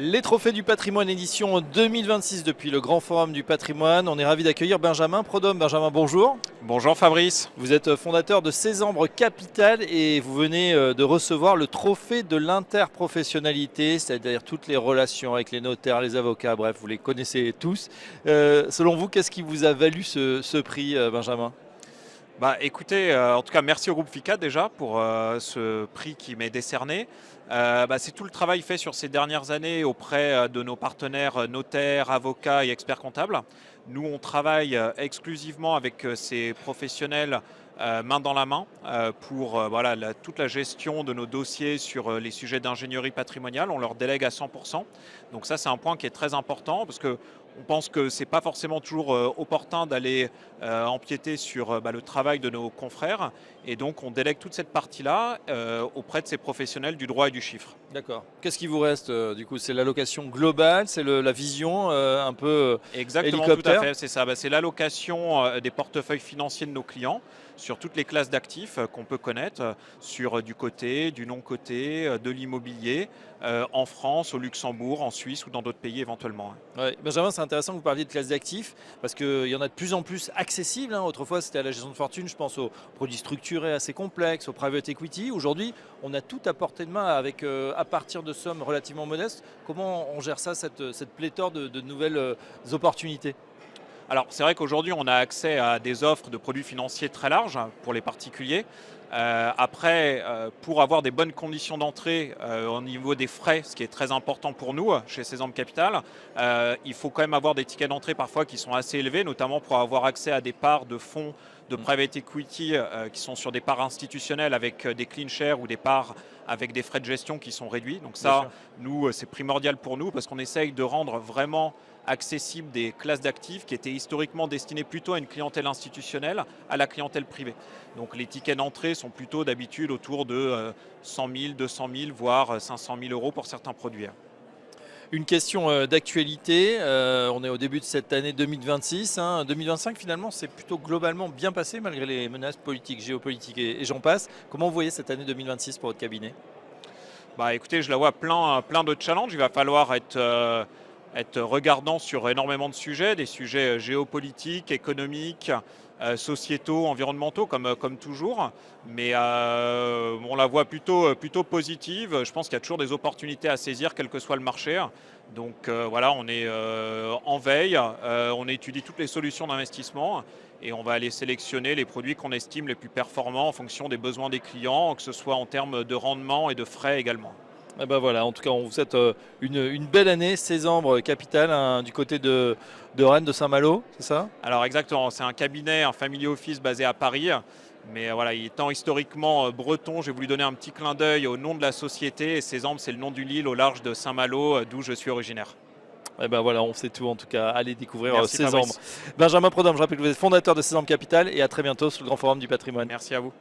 Les trophées du patrimoine édition 2026 depuis le Grand Forum du patrimoine. On est ravi d'accueillir Benjamin Prodhomme. Benjamin, bonjour. Bonjour Fabrice. Vous êtes fondateur de Cézembre Capital et vous venez de recevoir le trophée de l'interprofessionnalité, c'est-à-dire toutes les relations avec les notaires, les avocats, bref, vous les connaissez tous. Selon vous, qu'est-ce qui vous a valu ce prix, Benjamin ? Écoutez, en tout cas merci au groupe FICA déjà pour ce prix qui m'est décerné. C'est tout le travail fait sur ces dernières années auprès de nos partenaires notaires, avocats et experts comptables. Nous, on travaille exclusivement avec ces professionnels main dans la main pour toute la gestion de nos dossiers sur les sujets d'ingénierie patrimoniale. On leur délègue à 100%. Donc ça, c'est un point qui est très important parce que on pense que ce n'est pas forcément toujours opportun d'aller empiéter sur le travail de nos confrères. Et donc, on délègue toute cette partie-là auprès de ces professionnels du droit et du chiffre. D'accord. Qu'est-ce qui vous reste du coup? C'est l'allocation globale, c'est la vision un peu Exactement, hélicoptère. tout à fait, c'est ça. C'est l'allocation des portefeuilles financiers de nos clients sur toutes les classes d'actifs qu'on peut connaître, sur du coté, du non-coté, de l'immobilier, en France, au Luxembourg, en Suisse ou dans d'autres pays éventuellement. Ouais. Benjamin, c'est intéressant que vous parliez de classe d'actifs parce qu'il y en a de plus en plus accessibles. Autrefois, c'était à la gestion de fortune, je pense aux produits structurés assez complexes, au private equity. Aujourd'hui, on a tout à portée de main avec, à partir de sommes relativement modestes. Comment on gère ça, cette pléthore de nouvelles opportunités? Alors c'est vrai qu'aujourd'hui on a accès à des offres de produits financiers très larges pour les particuliers. Après, pour avoir des bonnes conditions d'entrée au niveau des frais, ce qui est très important pour nous chez Cézembre Capital, il faut quand même avoir des tickets d'entrée parfois qui sont assez élevés, notamment pour avoir accès à des parts de fonds de private equity qui sont sur des parts institutionnelles avec des clean shares ou des parts avec des frais de gestion qui sont réduits. Donc ça, nous, c'est primordial pour nous parce qu'on essaye de rendre vraiment accessible des classes d'actifs qui étaient historiquement destinées plutôt à une clientèle institutionnelle, à la clientèle privée. Donc les tickets d'entrée sont plutôt d'habitude autour de 100 000, 200 000, voire 500 000 euros pour certains produits. Une question d'actualité, on est au début de cette année 2026. 2025 finalement c'est plutôt globalement bien passé malgré les menaces politiques, géopolitiques et j'en passe. Comment vous voyez cette année 2026 pour votre cabinet? Écoutez, je la vois plein de challenges. Il va falloir être regardant sur énormément de sujets, des sujets géopolitiques, économiques, sociétaux, environnementaux, comme toujours. Mais on la voit plutôt positive. Je pense qu'il y a toujours des opportunités à saisir, quel que soit le marché. Donc on est en veille, on étudie toutes les solutions d'investissement et on va aller sélectionner les produits qu'on estime les plus performants en fonction des besoins des clients, que ce soit en termes de rendement et de frais également. Voilà, en tout cas, on vous souhaite une belle année, Cézembre Capital, du côté de Rennes, de Saint-Malo, c'est ça? Alors exactement, c'est un cabinet, un family office basé à Paris. Mais étant historiquement breton, j'ai voulu donner un petit clin d'œil au nom de la société. Et Cézembre, c'est le nom d'une île au large de Saint-Malo, d'où je suis originaire. On sait tout en tout cas. Allez découvrir Merci, Cézembre. Fabrice. Benjamin Prodhomme, je rappelle que vous êtes fondateur de Cézembre Capital et à très bientôt sur le Grand Forum du patrimoine. Merci à vous.